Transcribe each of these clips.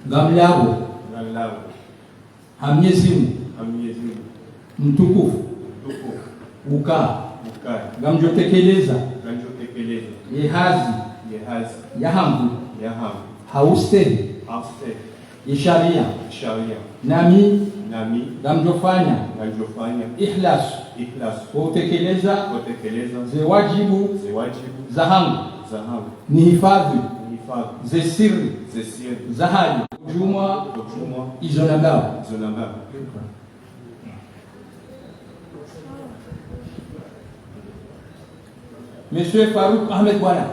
Gamlabo Hamyezimu mtukufu uka gamjotekeleza yehazi yahambu hauste isharia nami gamjofanya ihlas kutekeleza zewajibu zahangu nihifadhi zesiri zahali ujumwa izonagawa. Monsieur Farouk Ahmed Bwana.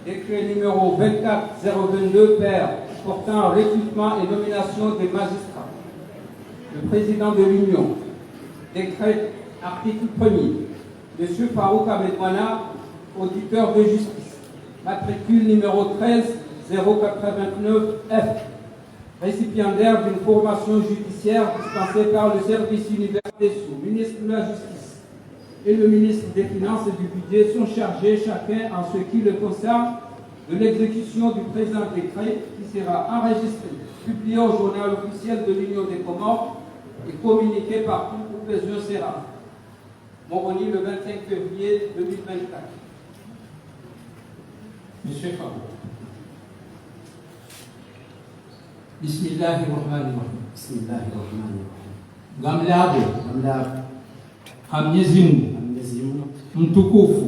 Décret numéro 24022 pair portant recrutement et nomination des magistrats. Le président de l'Union décrète article 1er. Monsieur Farouk Ahmed Bwana, auditeur de justice. Matricule numéro 13 089 F, récipiendaire d'une formation judiciaire dispensée par le service universitaire sous ministre de la Justice et le ministre des Finances et du Budget sont chargés chacun en ce qui le concerne de l'exécution du présent décret qui sera enregistré, publié au journal officiel de l'Union des Comores et communiqué partout où besoin sera. Moroni le 25 février 2024. Monsieur Farouk. Bismillahirrahmanirrahim. Gamlabo Hamyezimu mtukufu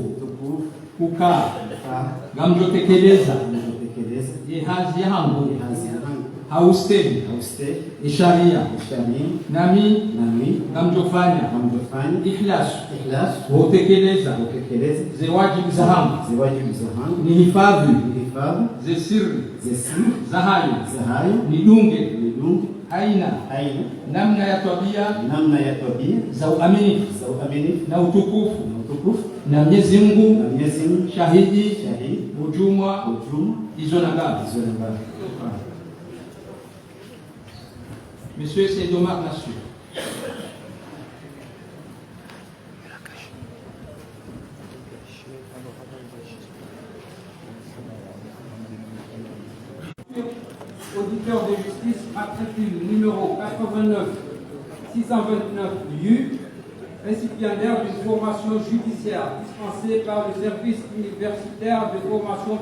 uka gamjotekeleza yehazi yahangu hauste isharia nami gamjofanya ihlas kutekeleza zewajibu zahangu nihifadhi zesiri zahayo nidunge aina namna ya tabia za uaminifu na utukufu na Mwenyezi Mungu shahidi ujumwa izonagawa. Monsieur Seydou-Omar Nassir. Auditeur de justice, matricule numéro 89 629 U, récipiendaire d'une formation judiciaire dispensée par le service universitaire de formation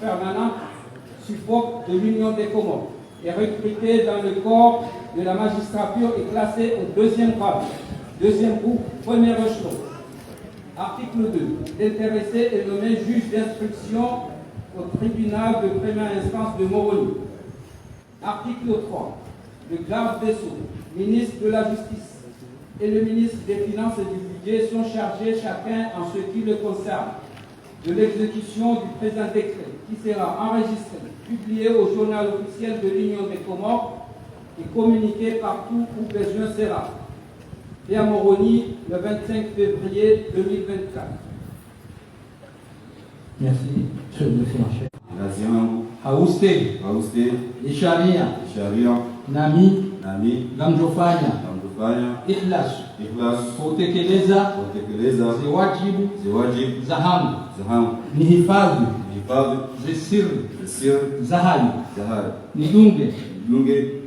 permanente SUFOP de l'Union des Comores est recruté dans le corps de la magistrature et classé au deuxième grade, deuxième groupe, premier échelon. Article 2. L'intéressé est nommé juge d'instruction au tribunal de première instance de Moroni. Article 3. Le garde des Sceaux, ministre de la Justice et le ministre des Finances et du Budget sont chargés chacun en ce qui le concerne de l'exécution du présent décret qui sera enregistré, publié au journal officiel de l'Union des Comores et communiqué partout où besoin sera. Et à Moroni le 25 février 2024. Merci. Je me fais marcher. Hauste Isharia nami gamjofanya ihlas kutekeleza zewajibu zahangu nihifadhi zesiri zahayo nidunge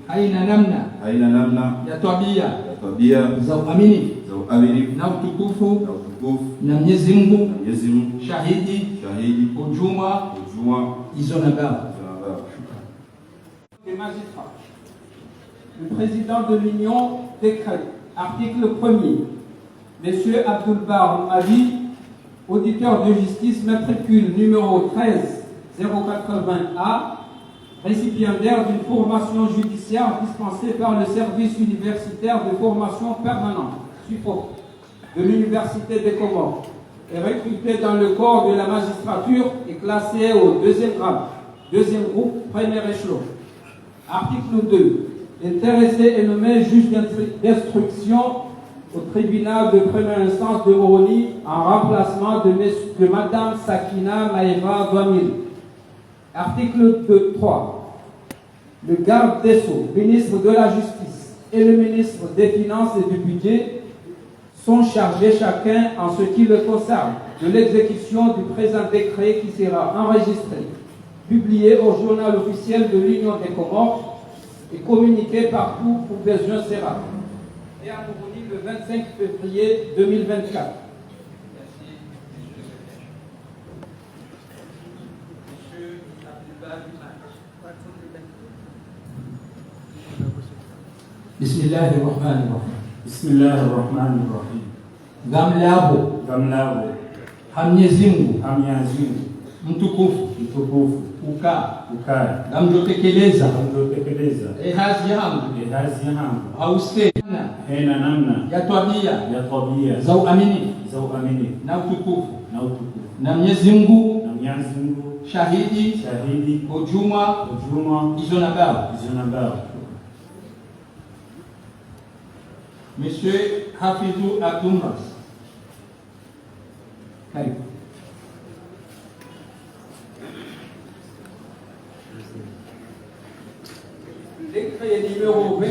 aina namna ya tabia za uaminifu na utukufu na Mwenyezi Mungu shahidi ujumwa izonagawa. Le président de l'Union décrète, article 1er, Monsieur Abdoulbar Ali, auditeur de justice, matricule numéro 13 080A, récipiendaire d'une formation judiciaire dispensée par le service universitaire de formation permanente, SUFOP, de l'Université des Comores, est recruté dans le corps de la magistrature et classé au deuxième grade, deuxième groupe, premier échelon. Article 2. L'intéressé est nommé juge d'instruction au tribunal de première instance de Moroni en remplacement de Madame Sakina Maïva Vamil. Article 3. le garde des Sceaux, ministre de la Justice et le ministre des Finances et du Budget sont chargés chacun en ce qui le concerne de l'exécution du présent décret qui sera enregistré, publié au journal officiel de l'Union des Comores et communiqué partout où besoin sera. Et à Moroni le 25 février 2024. Bismillahirrahmanirrahim. Bismillahirrahmanirrahim. Gamlabo Mwenyezi Mungu mtukufu ukae gamjotekeleza ehazi yangu hausena hena namna ya tabia za uaminifu na utukufu na Mwenyezi Mungu shahidi ujuma hizo na ngao. Monsieur Hafidhu Abdumras, karibu. Décret numéro 24-028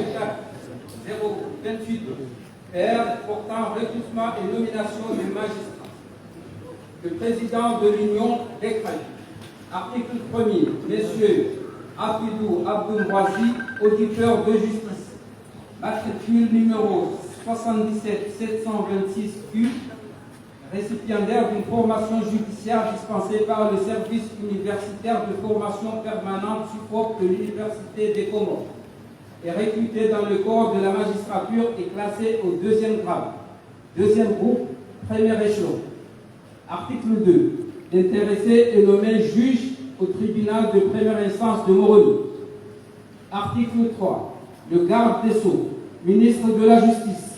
R portant recrutement et nomination des magistrats. Le président de l'Union décrète. Article 1er. Messieurs Hafidhu Abdumrazi, auditeur de justice. Matricule numéro 77 726 Q, récipiendaire d'une formation judiciaire dispensée par le service universitaire de formation permanente SUFOP de l'Université des Comores, est recruté dans le corps de la magistrature et classé au 2e grade. 2e groupe, 1er échelon. Article 2. L'intéressé est nommé juge au tribunal de première instance de Moroni. Article 3. Le garde des Sceaux, ministre de la Justice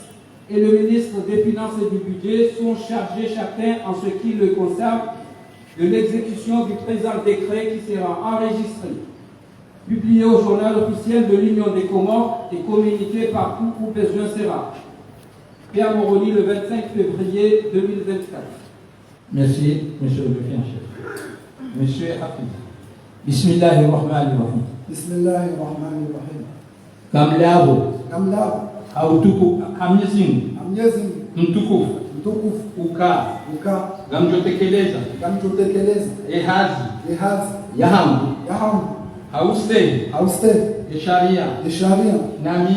et le ministre des Finances et du Budget sont chargés chacun en ce qui le concerne de l'exécution du présent décret qui sera enregistré, publié au journal officiel de l'Union des Comores et communiqué partout où besoin sera. Pierre Moroni le 25 février 2024. Merci, monsieur le chef. Monsieur Hafid. Bismillahirrahmanirrahim. Bismillahirrahmanirrahim. Gamlabo hautuku Mwenyezi Mungu mtukufu uka gamjotekeleza ehazi yahambu hauste sharia nami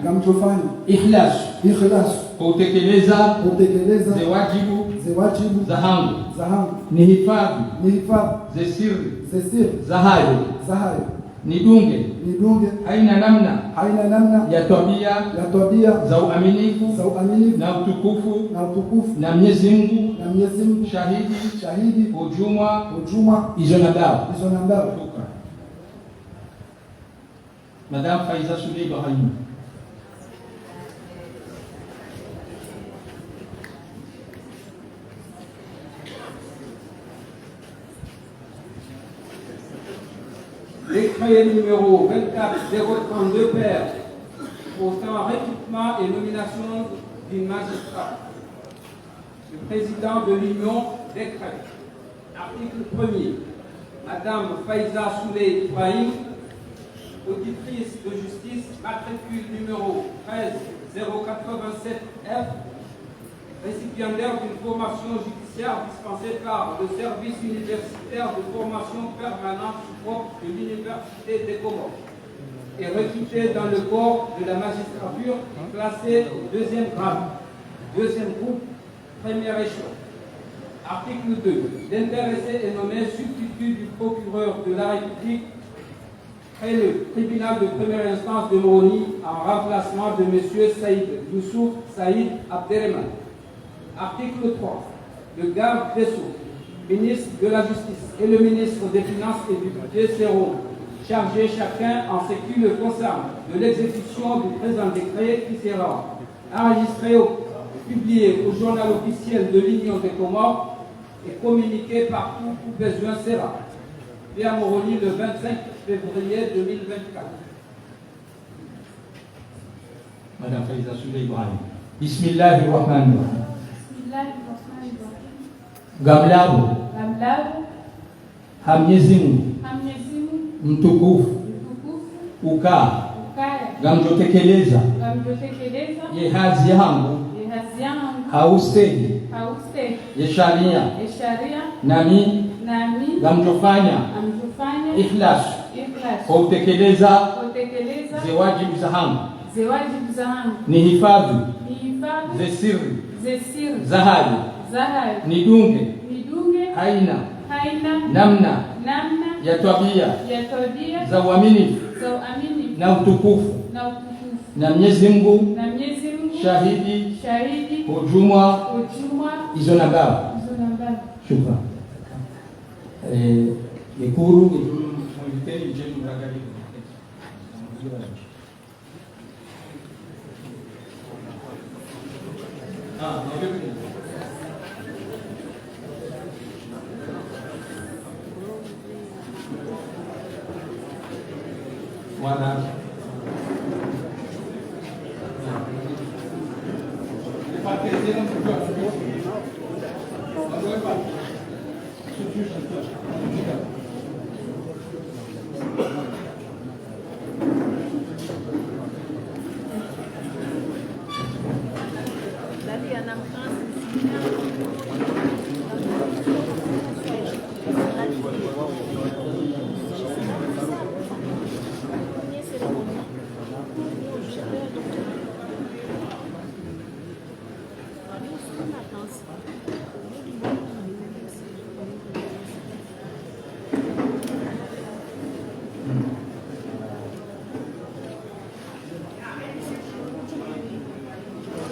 gamjofanya ikhlas kutekeleza zewajibu zahangu ni hifadhi zesiri zahayo nidunge haina namna ya tabia za uaminifu na utukufu na Mwenyezi Mungu shahidi ujuma hizo na ngao. Madame Faiza Souley Ibrahim. Décret numéro 24-032 PR portant recrutement et nomination du magistrat. Le président de l'Union décrète. Article 1er. Madame Faiza Souley Ibrahim, auditrice de justice, matricule numéro 13087F, récipiendaire d'une formation judiciaire dispensée par le service universitaire de formation permanente de l'Université des Comores, est recrutée dans le corps de la magistrature et classée au 2e grade, 2e groupe, 1er échelon. Article 2. L'intéressé est nommé substitut du procureur de la République et le tribunal de première instance de Moroni en remplacement de M. Saïd Youssouf Saïd Abderrahman. Article 3. Le garde des Sceaux, ministre de la Justice et le ministre des Finances et du Budget seront chargés chacun en ce qui le concerne de l'exécution du présent décret qui sera enregistré publié au journal officiel de l'Union des Comores et communiqué partout où besoin sera. Pierre Moroni le 25 février 2024. Madame Faiza Souley Ibrahim. Bismillahirrahmanirrahim. Gamlabo Mwenyezi Mungu mtukufu mtukufu ukaa ukaya gamjotekeleza kamjotekeleza yehazi yangu yehazi yangu haustegi hauste yesharia esharia nami nami gamjofanya amjufanya ikhlas ikhlas kwa utekeleza kutekeleza zewajibu zangu zewajibu zangu ni hifadhi nihifadhi zesiri zesiri zahari zahari nidunge nidunge haina haina namna namna ya tabia ya tabia za uaminifu za uaminifu na utukufu na utukufu na Mwenyezi Mungu na Mwenyezi Mungu shahidi shahidi hujumwa ujumwa hizo na baba. hizo nambari. Shukran. Ekuru mwiteni mjeni mragari. Wana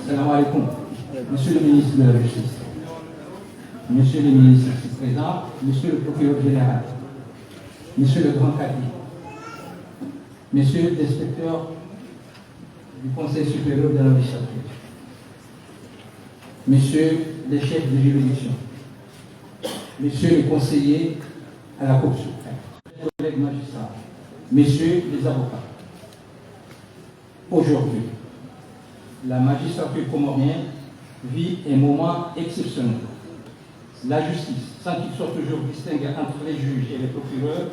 Salam alaikum. Monsieur le ministre de la Justice, Monsieur le ministre présent, Monsieur le procureur général, Monsieur le grand cadi, Monsieur l'inspecteur du Conseil supérieur de la magistrature, Monsieur le chef de juridiction, Monsieur le conseiller à la Cour suprême, mes collègues magistrats, Messieurs les avocats. Aujourd'hui, la magistrature comorienne vit un moment exceptionnel. La justice, sans qu'il soit toujours distingué entre les juges et les procureurs,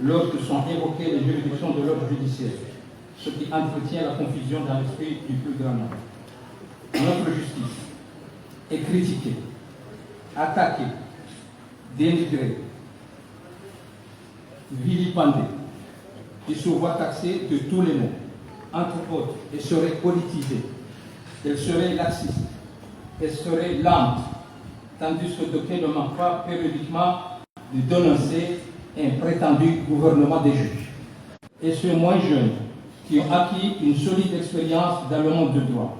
lorsque sont évoquées les juridictions de l'ordre judiciaire, ce qui entretient la confusion dans l'esprit du plus grand nombre. Notre justice est critiquée, attaquée, dénigrée, vilipendée, et se voit taxée de tous les mots. Entre autres, elle serait politisée, elle serait laxiste, elle serait lente, tandis que d'aucuns ne manquent pas périodiquement de dénoncer un prétendu gouvernement des juges. Et ceux moins jeunes qui ont acquis une solide expérience dans le monde du droit.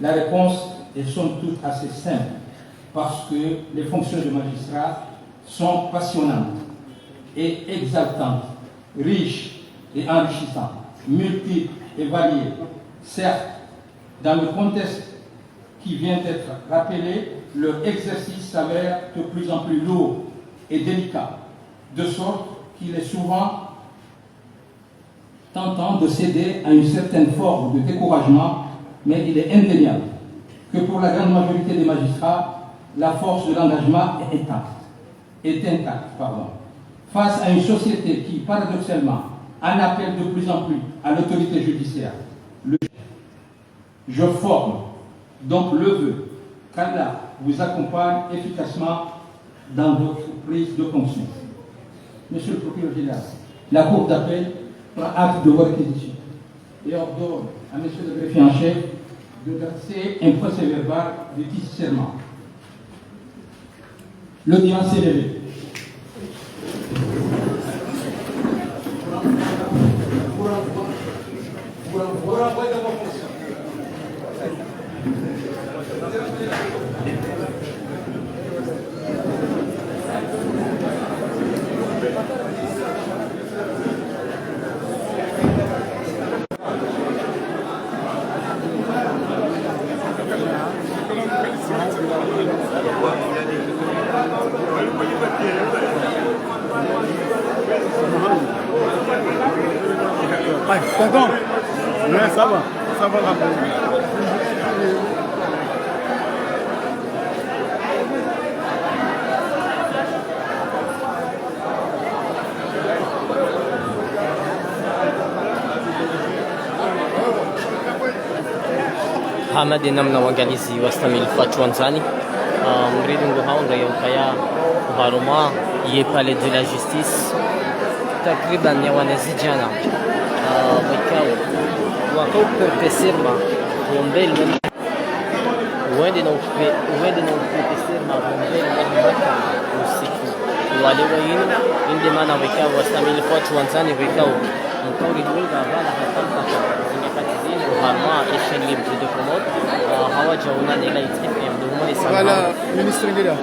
La réponse est somme toute assez simple, parce que les fonctions de magistrat sont passionnantes et exaltantes, riches et enrichissantes, multiples et variées. Certes, dans le contexte qui vient d'être rappelé, leur exercice s'avère de plus en plus lourd et délicat, de sorte qu'il est souvent tentant de céder à une certaine forme de découragement, mais il est indéniable que pour la grande majorité des magistrats, la force de l'engagement est intacte. Face à une société qui, paradoxalement, en appelle de plus en plus à l'autorité judiciaire, je forme donc le vœu qu'Allah vous accompagne efficacement dans votre prise de conscience. Monsieur le procureur général, la Cour d'appel prend acte de vos réquisitions et ordonne à Monsieur le greffier en chef de verser un procès-verbal de titre serment. L'audience est levée. Tonton, mais ça va la Hamad namna uangalizi wastamilifu wanzani mridi nguhaunda ya ukaya uharuma ye palais de la justice takriban ya wanazijana wakau perpeserma wombele uende na perpeserma wombele mpaka usiku wale wayinu inde maana wikao wastamilifu wanzani wikao mkauri dulga bala hatampa zingakati zini uharma eshen libre de commode hawaja unani ila itripe mdumuni sana Voilà, ministre Ngeda.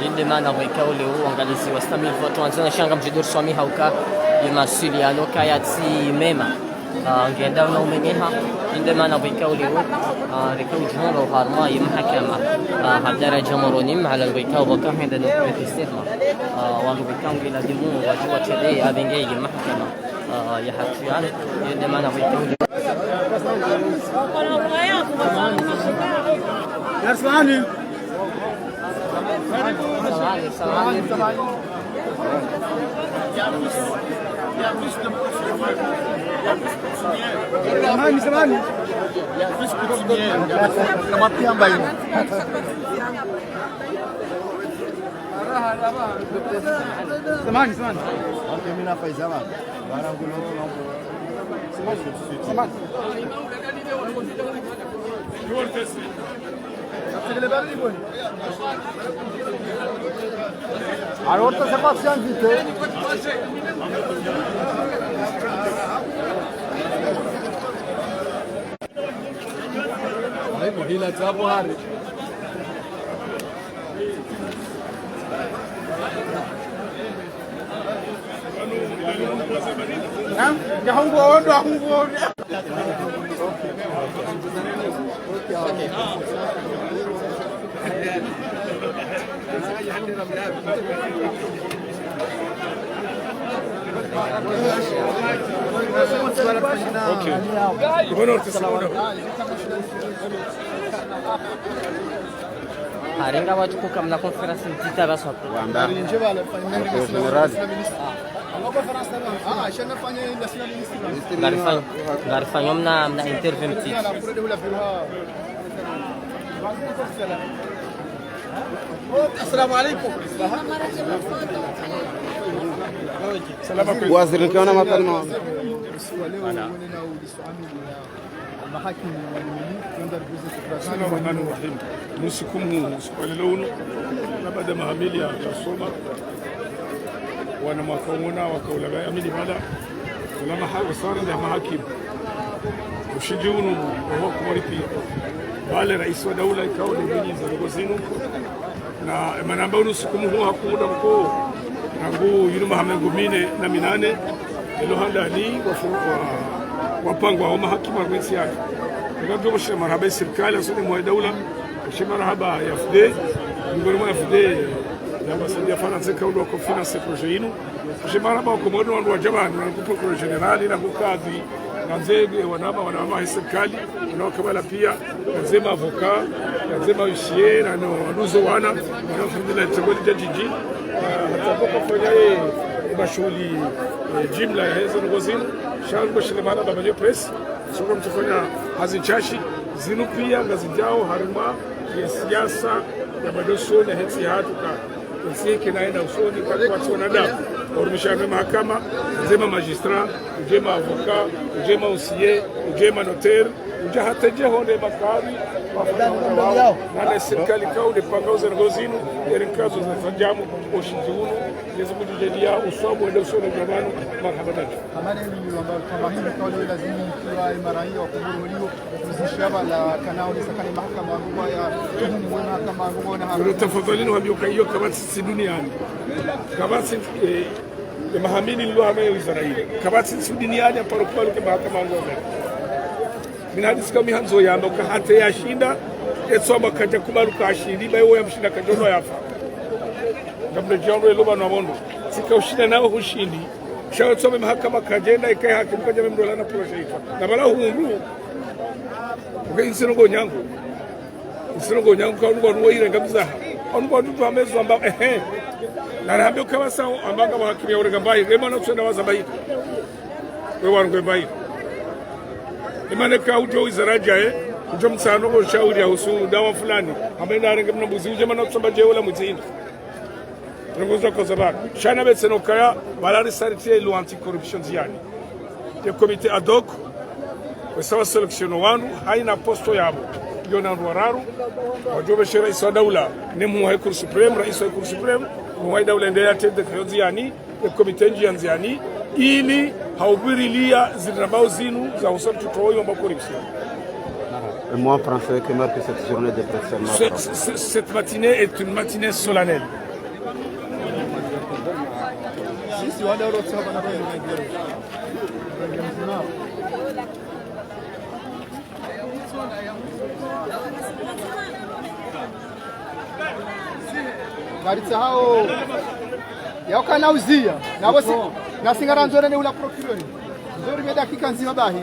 yinde maana wikao leo uangalizi wastamilifu wanzani shanga mjidur swami hauka yemasiliano kayati mema ngenda na umenyeha yinde maana wikao leo ركو جمهور وهارما يمحكمة هالدرجة جمهورونيم على الويكاو بكام هذا نقطة استثمار وانو بكام إلى دمو وجوة شدي أبنجي يمحكمة يحكيان عندما أنا ويكاو يرسلاني سمعني আর ওর তো সেপাশন দিতে Ay, mihila chapo hari. Ya hungo ondo hungo. harenga watu kukamna conference ntita basi hapo garifanya mna interview mtiti Assalamu alaikum. Waziri kaona mapema. Musikumu swalilauno na baada ya mahamili ya soma wana makaona wakaulaga amini bada kama hawa sara ndio mahakimu ushijunu wa kumaripi wale rais wa daula ikao ni mwenyeji za zinu na manamba unusukumu huwa hakuda mko nangu yinu mahamengu mine na minane ilo handa ni wapangwa wa mahakimu wa kwesi yake Ndio mshema marhaba serikali asante mwa daula mshema marhaba ya FD ngoro mwa FD ya basadi ya Faransa kaundo kwa finance projet yinu mshema marhaba kwa modo wa jamani na kupo generali na kukadhi na nzege wanama serikali na kabala pia nzema avocat nzema ushie na nuzo wana na fundila tabodi jiji hatapoka fanya mashughuli jumla ya hizo ngozini shango shilemana baba press soko mtafanya hazichashi zinu pia ngazijao harima ya siasa ya madoso na heti hatuka nsike naenda usoni kwa tsona da orumishame mahakama nzema magistrat ujema avocat ujema usie ujema notaire uja hata je honde makari na serikali kao de pangauza ngozinu yerinkazo za fajamu oshijuno yezo kujidia uswabo ndio usoni jamani marhaba nacho Hamani ni ambao kama hii kwa leo lazima kwa maraia wa kumbuliwa kuzishaba la kanao ni sakani mahakama ngumu ya tuhumu mahakama ngumu na hapo tafadhali waambie hiyo kama sisi duniani kama sisi mahamini ndio ambayo Israeli kama sisi duniani hapo kwa mahakama ngumu mina hadisi kama hanzo yamba ukahate yashinda etsoma kaja kubaruka ashindi bayo yamshinda kajono yafa kabla jambo eloba na mondo sikaushina nao hushindi shawo tsome mahakama kajenda ikai hakimu kaja memdola na project na bala hungu ukainsirongo nyango kwa ngo nuire ngabza ongo ndu amezo amba na rambe kwa sawa ambanga mahakimu ya urenga mbai rema na tsenda waza bai wewe wangu mbai imane ka ujo wizaraja ujo msano ko shauri ya usu dawa fulani ambaye arenge mnabuzi uje mana kusamba je wala mutini ngozo ko zabak shana betseno kaya balari sartie lo anti corruption ziani le comité ad hoc sawa selection wandu haina posto yabo yona ndwararu wajobe shera isa daula ni mu hay cour supreme rais wa cour supreme mu hay daula ndia tete ziani le comité njianziani ili haubirilia zinabao zinu za usafi tutoyo mba corruption. Et moi, français, que marque cette journée de presse? Cette matinée est une matinée solennelle. Garitsa hao yaukana uzia na bosi na singara nzore ne ula procureur nzore me dakika nzima bahi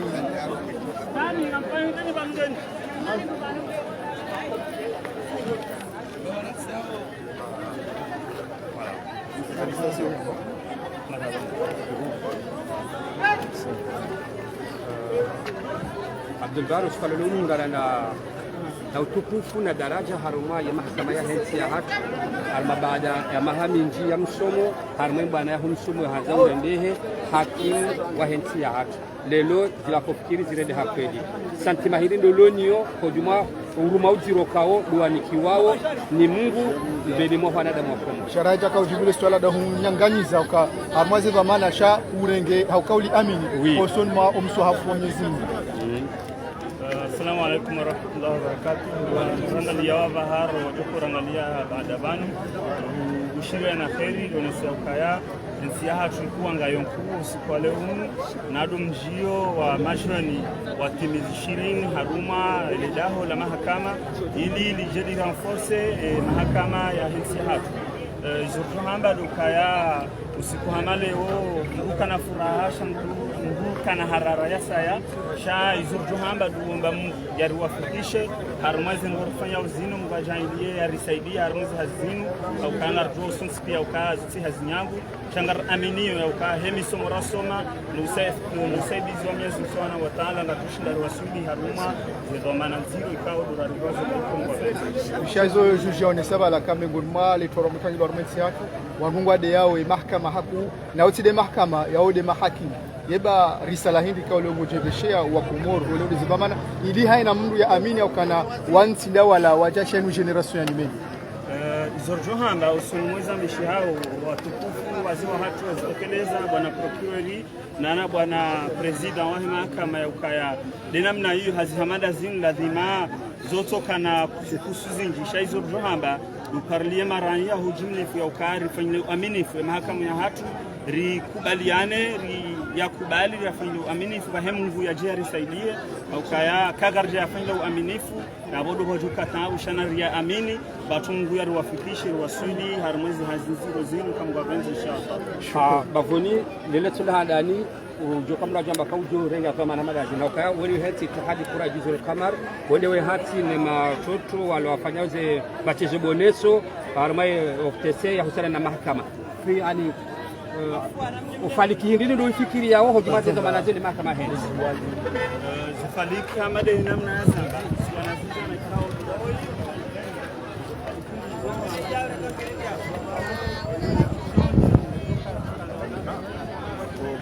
Abdul Baru Falulu ngara na utukufu na daraja haruma ya mahakama ya hensi ya haki harma baada ya mahaminji ya msomo harma bwana ya msomo haza urendehe hakimu wa hensi ya haki lelo jila kufikiri zirende hakweli santima hili ndolonio kwa juma uruma ujiro kao duaniki wao ni Mungu mbele mwa wanadamu wakomo sharaja ka ujibule swala da hunyanganyiza uka harmaze vamana sha urenge haukauli amini oson ma umswahafu wa Mwenyezi Mungu. Assalamu alaikum warahmatullahi wabarakatuh. Rangalia wa bahar wa rangalia baada banu ushiriwa na kheri yonesokaya nsiyaha tulikuwa ngayonku usiku leo nadu mjio wa majani wa timizi shirini haruma ledaho la mahakama ili lijedi renforce mahakama ya nsiyaha zurhamba dukaya usiku hamaleo ukana furaha kana harara ya saya sha izurjuhamba duomba Mungu yari wafikishe harumazi ngorfanya uzinu mvajailie yarisaidia harumazi hazinu au kana rjosun pia ukazi hazinyangu shangar aminio ya uka hemiso morasoma nusaidizi wa Mwenyezi Mungu wa Ta'ala na tushinda rasuli haruma zedhamana zero ikao durariwazo kwa bishazo juja onesaba la kamengurma le toro mutani dormenti yako wanungwa de yao mahakama haku na utide mahakama yao de mahakimu yeba risala hindi kaule mujebeshea wa Komoro ule zibamana ili haina mndu ya amini au kana wanti dawala wajasha nu generation ya nimeni zorjohanda usulumweza mishi hao watukufu waziwa hatu wazitekeleza bwana procureur na bwana president wa mahakama ya ukaya denamna hiyo hazihamada zin lazima zoto kana kusuzinji shaizo zorjohamba uparlie maranya hujumnifu ya ukari fanyile aminifu mahakama ya hatu rikubaliane yakubali yafanyile uaminifu kwa Mungu ya jeri saidie au kaya kagarja yafanyile uaminifu na bodo hojuka taa ushana ria amini batungu ya ruwafikishe ruwasuli harmezi haziziro zinu kama wapenzi inshallah bavoni lele tulahadani ujo kamla jamba kaujo renga kama na madaji na kaya wali hati hadi kura jizul kamar wale hati ni matoto wale wafanyaze bachezo boneso harmai oftese ya husana na mahakama fi ani ufaliki hindi ndio ufikiri yao hojumate za manazili mahakama hensi zifaliki amade namna ya sanga wanazijana kao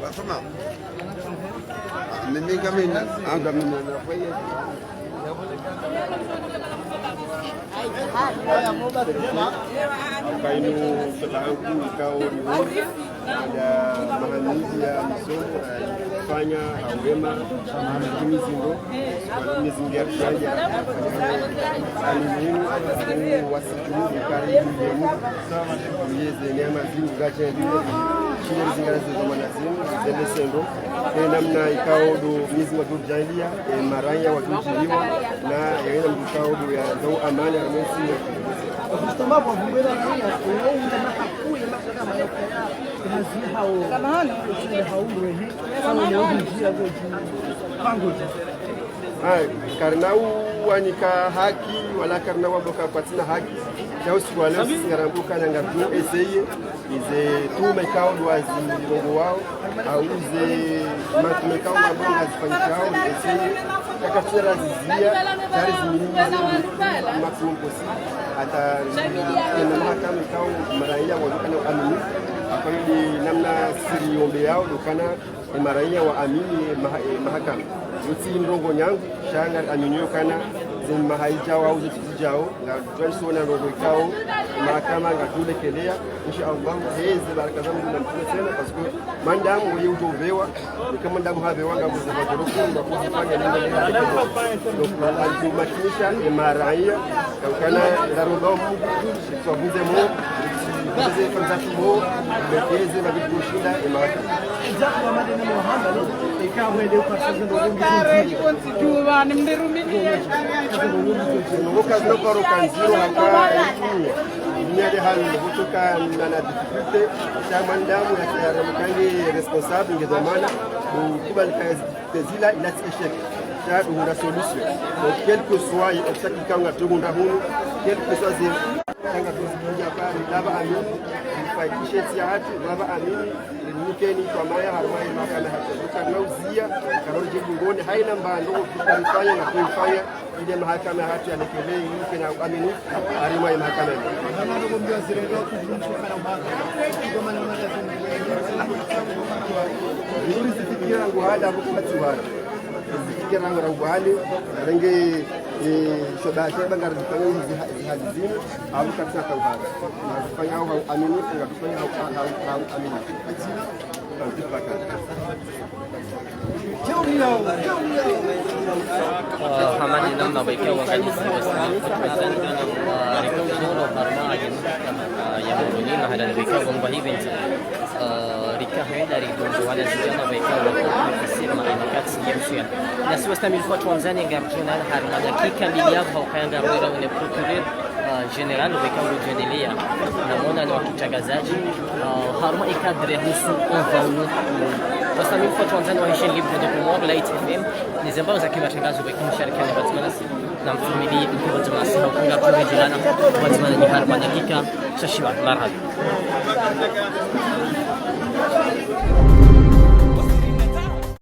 Basema mimi kama anga mimi nafanya kainu selangu kau ada maandalizi ya msomo kufanya wema mizindo mizingia kaja alimu wasichukue karibu sawa yeze nyama zingu gacha ndio shule zingarazo za manazimu zile sendo namna ikao do mizi wa turjailia maranya wa turjiliwa na yana mkao do ya dau amani ya mwezi Kusema kwa mbele ya unaona hakui mahakama ya kazi hao kama hana usile haulu hii kama leo njia zote pango karnau wanika haki wala karnau boka patina haki chao siku leo sisi ngarambuka na ngabu eseye ize tume kao dwazi longo wao au ize matume kao mabonga zifanye chao eseye takachera zizia tayari zimini maximum possible hata na mahakama kao maraia wakana amini akweli namna siri ombe yao dokana maraia wa amini mahakama uti ndongo nyangu shanga aminyo kana zima haijao au zitijao na tunaisona roho ikao mahakama ngatule kelea inshallah hezi baraka zangu na mtume tena kwa sababu mandamu wewe utovewa kama ndamu havewa ngamu za madoroko na kufanya nini ndio kumakinisha maraia kana daroba tuabuze mo Kazi fanzatumo bekeze na bikushinda imaka. Japo amadeni Muhammad ikawa leo kwa sababu ndio Tuwa ni mderumia. Ngoka zino paro kanziro haka nyade hali kutoka na difficulté chama ndamu ya mkangi responsable ngezamana kubali kazi tezila ila échec. Ça on a solution. Donc quel que soit obstacle kanga tugunda hunu quel que soit kanga tuzija pale laba amini ifaikishe tiati laba amini nikeni kwa maya harmai makana hata tukauzia karoli ngone haina mbando tukafanya na kuifanya ile mahakama hata alekelei yake na amini harmai mahakama ndio ngombea zirendo kuzunguka na mahakama kama na mada zuri zifikia ngo hada bukati wala zifikia ngo wale rangi shobaje bangar difanya hizi hazizini au katika tauhara nafanya au amini ngafanya au amini hamani namna baikao waangalizi wa Islam Tanzania na rikao harma ya Moroni hada baikao kwamba hivi rikao dari wala zijana baikao wakisema inakati yemshia na si wastami kwa Tanzania ngamtuna harma dakika mbili hapo kaanga roho ile procureur general baikao kuendelea na muona ni wakitangazaji harma ikadre husu onvaunu wastami kwa Tanzania wahishin libre de Comore Light FM ni zambao za kimatangazo kwa kumshirikiana na Batmanasi na mfumili kwa Batmanasi na kunga kwa jirana Batmanasi ni harma dakika shashiwa marhaba